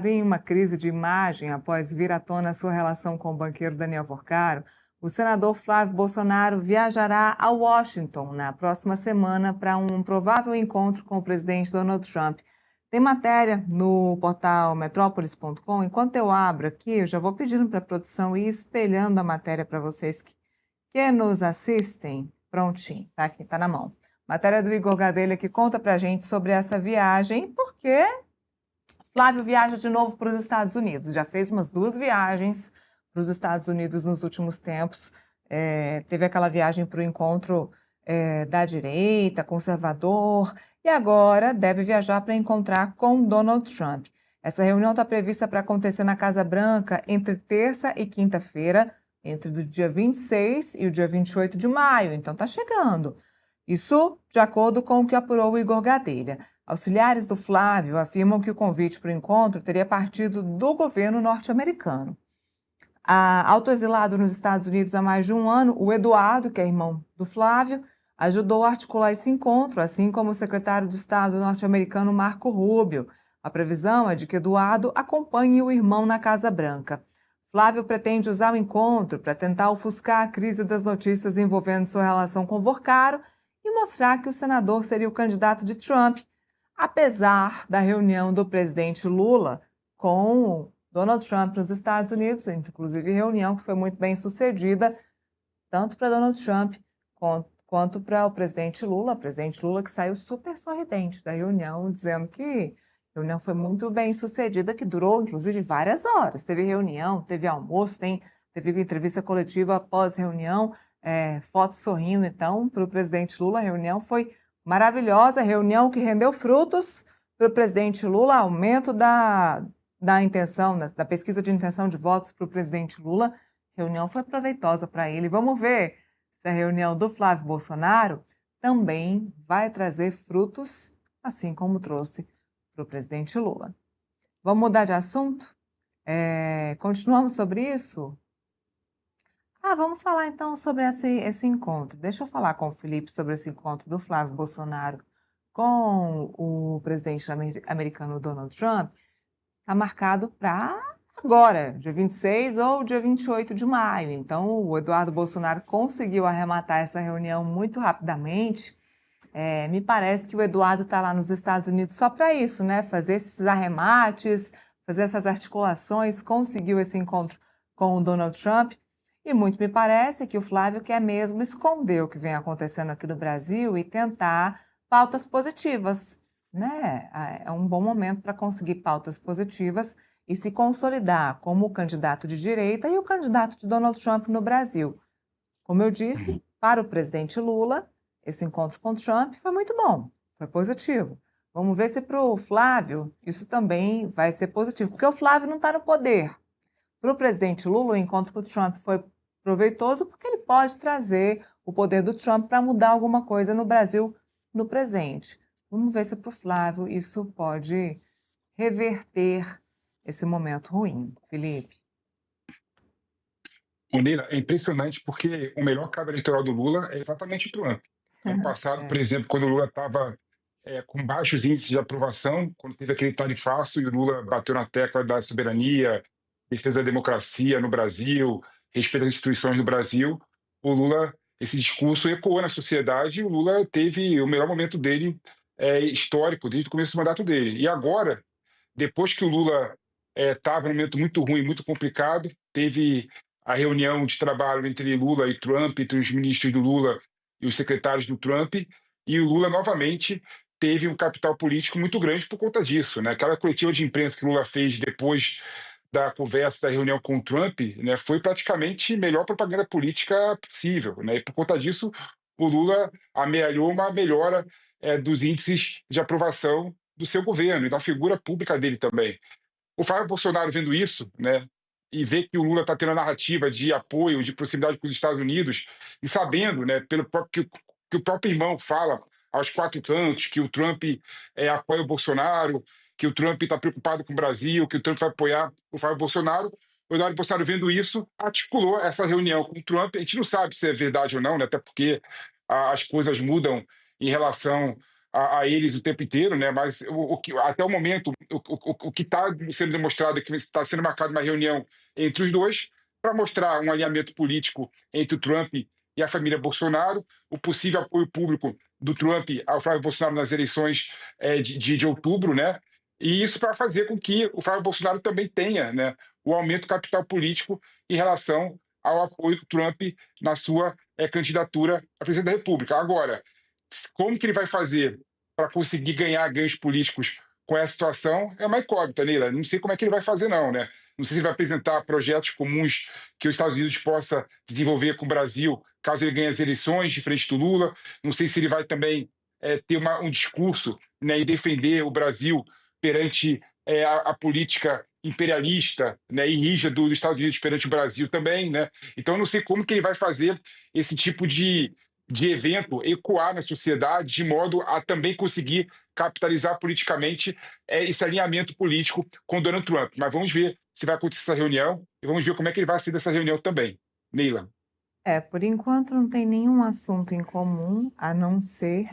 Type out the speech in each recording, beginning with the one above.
Em uma crise de imagem após vir à tona sua relação com o banqueiro Daniel Forcaro, o senador Flávio Bolsonaro viajará a Washington na próxima semana para um provável encontro com o presidente Donald Trump. Tem matéria no portal metrópolis.com. Enquanto eu abro aqui, eu já vou pedindo para a produção ir espelhando a matéria para vocês que nos assistem. Prontinho, tá aqui, tá na mão. Matéria do Igor Gadelha que conta para a gente sobre essa viagem, porque Flávio viaja de novo para os Estados Unidos. Já fez umas 2 viagens para os Estados Unidos nos últimos tempos. Teve aquela viagem para o encontro da direita, conservador, e agora deve viajar para encontrar com Donald Trump. Essa reunião está prevista para acontecer na Casa Branca entre terça e quinta-feira, entre o dia 26 e o dia 28 de maio. Então está chegando. Isso de acordo com o que apurou o Igor Gadelha. Auxiliares do Flávio afirmam que o convite para o encontro teria partido do governo norte-americano. Autoexilado nos Estados Unidos há mais de um ano, o Eduardo, que é irmão do Flávio, ajudou a articular esse encontro, assim como o secretário de Estado norte-americano Marco Rubio. A previsão é de que Eduardo acompanhe o irmão na Casa Branca. Flávio pretende usar o encontro para tentar ofuscar a crise das notícias envolvendo sua relação com Forcaro e mostrar que o senador seria o candidato de Trump, apesar da reunião do presidente Lula com Donald Trump nos Estados Unidos, inclusive reunião que foi muito bem sucedida, tanto para Donald Trump quanto para o presidente Lula que saiu super sorridente da reunião, dizendo que a reunião foi muito bem sucedida, que durou inclusive várias horas. Teve reunião, teve almoço, teve entrevista coletiva após reunião, fotos sorrindo, então, para o presidente Lula. A reunião foi maravilhosa, reunião que rendeu frutos para o presidente Lula, aumento da intenção, da pesquisa de intenção de votos para o presidente Lula. A reunião foi proveitosa para ele. Vamos ver se a reunião do Flávio Bolsonaro também vai trazer frutos, assim como trouxe para o presidente Lula. Vamos mudar de assunto? Continuamos sobre isso? Vamos falar então sobre esse encontro. Deixa eu falar com o Felipe sobre esse encontro do Flávio Bolsonaro com o presidente americano Donald Trump. Está marcado para agora, dia 26 ou dia 28 de maio. Então, o Eduardo Bolsonaro conseguiu arrematar essa reunião muito rapidamente. Me parece que o Eduardo está lá nos Estados Unidos só para isso, né? Fazer esses arremates, fazer essas articulações, conseguiu esse encontro com o Donald Trump. E muito me parece que o Flávio quer mesmo esconder o que vem acontecendo aqui no Brasil e tentar pautas positivas, né? É um bom momento para conseguir pautas positivas e se consolidar como o candidato de direita e o candidato de Donald Trump no Brasil. Como eu disse, para o presidente Lula, esse encontro com Trump foi muito bom, foi positivo. Vamos ver se para o Flávio isso também vai ser positivo, porque o Flávio não está no poder. Para o presidente Lula, o encontro com o Trump foi proveitoso porque ele pode trazer o poder do Trump para mudar alguma coisa no Brasil no presente. Vamos ver se para o Flávio isso pode reverter esse momento ruim. Felipe. Neila, é impressionante porque o melhor cabo eleitoral do Lula é exatamente o Trump. Ano passado, por exemplo, quando o Lula estava com baixos índices de aprovação, quando teve aquele tarifaço e o Lula bateu na tecla da soberania, defesa da democracia no Brasil, respeito às instituições do Brasil, o Lula, esse discurso ecoou na sociedade e o Lula teve o melhor momento dele histórico desde o começo do mandato dele. E agora, depois que o Lula estava num momento muito ruim, muito complicado, teve a reunião de trabalho entre Lula e Trump, entre os ministros do Lula e os secretários do Trump, e o Lula novamente teve um capital político muito grande por conta disso, né? Aquela coletiva de imprensa que o Lula fez depois da conversa, da reunião com o Trump, né, foi praticamente a melhor propaganda política possível, né? E por conta disso, o Lula amealhou uma melhora dos índices de aprovação do seu governo e da figura pública dele também. O Flávio Bolsonaro vendo isso, né, e ver que o Lula está tendo a narrativa de apoio, de proximidade com os Estados Unidos, e sabendo, né, que o próprio irmão fala aos 4 cantos, que o Trump apoia o Bolsonaro, que o Trump está preocupado com o Brasil, que o Trump vai apoiar o Flávio Bolsonaro. O Eduardo Bolsonaro, vendo isso, articulou essa reunião com o Trump. A gente não sabe se é verdade ou não, né, até porque as coisas mudam em relação a eles o tempo inteiro, né? Mas até o momento, o que está sendo demonstrado é que está sendo marcada uma reunião entre os dois para mostrar um alinhamento político entre o Trump e a família Bolsonaro, o possível apoio público do Trump ao Flávio Bolsonaro nas eleições de outubro, né? E isso para fazer com que o Flávio Bolsonaro também tenha, né, o aumento do capital político em relação ao apoio do Trump na sua candidatura a presidente da República. Agora, como que ele vai fazer para conseguir ganhar ganhos políticos com essa situação é uma incógnita, Neila. Não sei como é que ele vai fazer, não, né? Não sei se ele vai apresentar projetos comuns que os Estados Unidos possa desenvolver com o Brasil, caso ele ganhe as eleições, de frente do Lula. Não sei se ele vai também ter um discurso, né, e defender o Brasil perante a política imperialista, né, e rígida dos Estados Unidos perante o Brasil também, né? Então, eu não sei como que ele vai fazer esse tipo de evento ecoar na sociedade, de modo a também conseguir capitalizar politicamente esse alinhamento político com Donald Trump. Mas vamos ver se vai acontecer essa reunião e vamos ver como é que ele vai ser dessa reunião também. Neila. Por enquanto não tem nenhum assunto em comum a não ser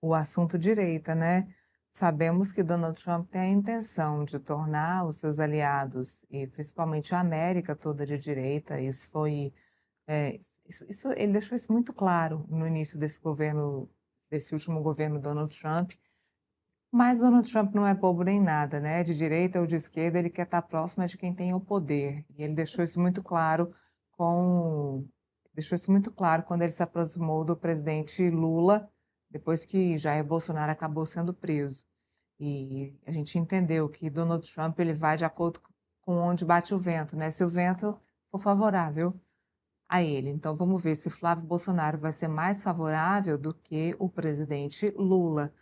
o assunto direita, né? Sabemos que Donald Trump tem a intenção de tornar os seus aliados, e principalmente a América toda de direita. Isso foi, ele deixou isso muito claro no início desse governo, desse último governo Donald Trump. Mas Donald Trump não é bobo nem nada, né? De direita ou de esquerda, ele quer estar próximo de quem tem o poder. E ele deixou isso muito claro quando ele se aproximou do presidente Lula, depois que Jair Bolsonaro acabou sendo preso. E a gente entendeu que Donald Trump ele vai de acordo com onde bate o vento, né? Se o vento for favorável a ele. Então vamos ver se Flávio Bolsonaro vai ser mais favorável do que o presidente Lula.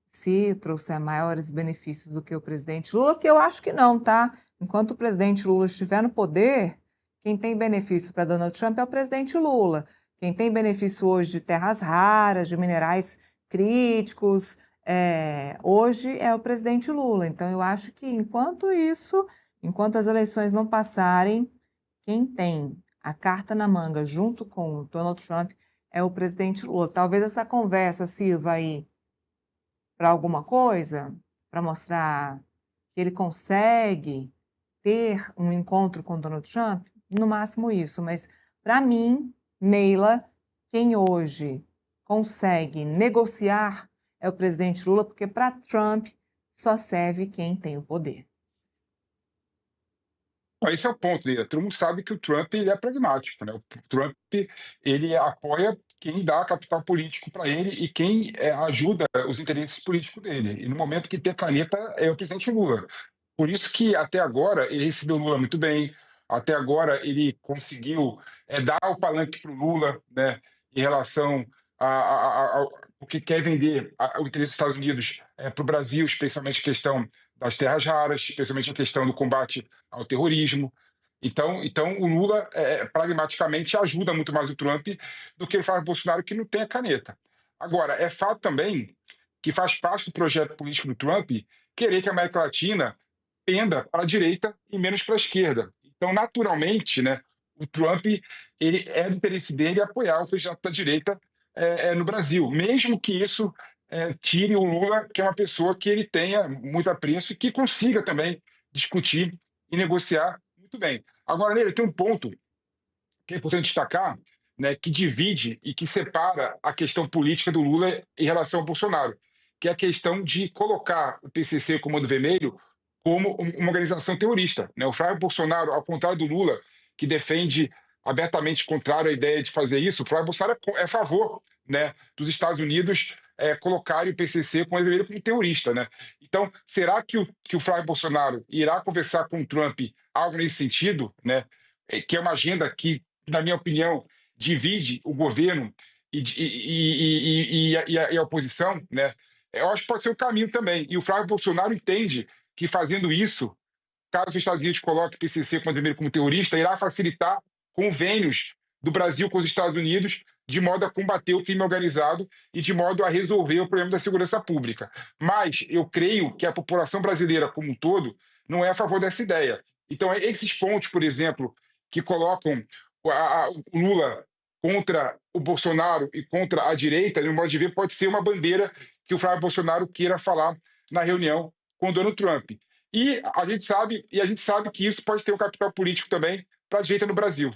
Se trouxer maiores benefícios do que o presidente Lula, que eu acho que não, tá? Enquanto o presidente Lula estiver no poder, quem tem benefício para Donald Trump é o presidente Lula. Quem tem benefício hoje de terras raras, de minerais críticos, hoje é o presidente Lula. Então, eu acho que enquanto as eleições não passarem, quem tem a carta na manga junto com o Donald Trump é o presidente Lula. Talvez essa conversa sirva aí para alguma coisa, para mostrar que ele consegue ter um encontro com Donald Trump, no máximo isso. Mas, para mim, Neila, quem hoje consegue negociar é o presidente Lula, porque para Trump só serve quem tem o poder. Esse é o ponto, Neila. Todo mundo sabe que o Trump ele é pragmático, né? O Trump ele apoia quem dá capital político para ele e quem ajuda os interesses políticos dele. E no momento que tem caneta é o presidente Lula. Por isso que até agora ele recebeu o Lula muito bem. Até agora ele conseguiu dar o palanque para o Lula, né? Em relação ao que quer vender o interesse dos Estados Unidos para o Brasil, especialmente a questão das terras raras, especialmente a questão do combate ao terrorismo. Então o Lula, pragmaticamente, ajuda muito mais o Trump do que o Flávio Bolsonaro, que não tem a caneta. Agora, é fato também que faz parte do projeto político do Trump querer que a América Latina penda para a direita e menos para a esquerda. Então, naturalmente, né, o Trump ele é do interesse dele apoiar o candidato da direita no Brasil, mesmo que isso tire o Lula, que é uma pessoa que ele tenha muito apreço e que consiga também discutir e negociar muito bem. Agora, Neila, tem um ponto que é importante destacar, né, que divide e que separa a questão política do Lula em relação ao Bolsonaro, que é a questão de colocar o PCC, o Comando Vermelho, como uma organização terrorista, né? O Flávio Bolsonaro, ao contrário do Lula, que defende abertamente contrário à ideia de fazer isso, o Flávio Bolsonaro é a favor, né, dos Estados Unidos colocarem o PCC como vermelho como terrorista, né? Então, será que o Flávio Bolsonaro irá conversar com o Trump algo nesse sentido, né? Que é uma agenda que, na minha opinião, divide o governo e a oposição, né? Eu acho que pode ser um caminho também. E o Flávio Bolsonaro entende que fazendo isso, caso os Estados Unidos coloquem o PCC como terrorista, irá facilitar convênios do Brasil com os Estados Unidos, de modo a combater o crime organizado e de modo a resolver o problema da segurança pública. Mas eu creio que a população brasileira como um todo não é a favor dessa ideia. Então, esses pontos, por exemplo, que colocam o Lula contra o Bolsonaro e contra a direita, no modo de ver, pode ser uma bandeira que o Flávio Bolsonaro queira falar na reunião com o Donald Trump. E a gente sabe que isso pode ter um capital político também para a direita no Brasil.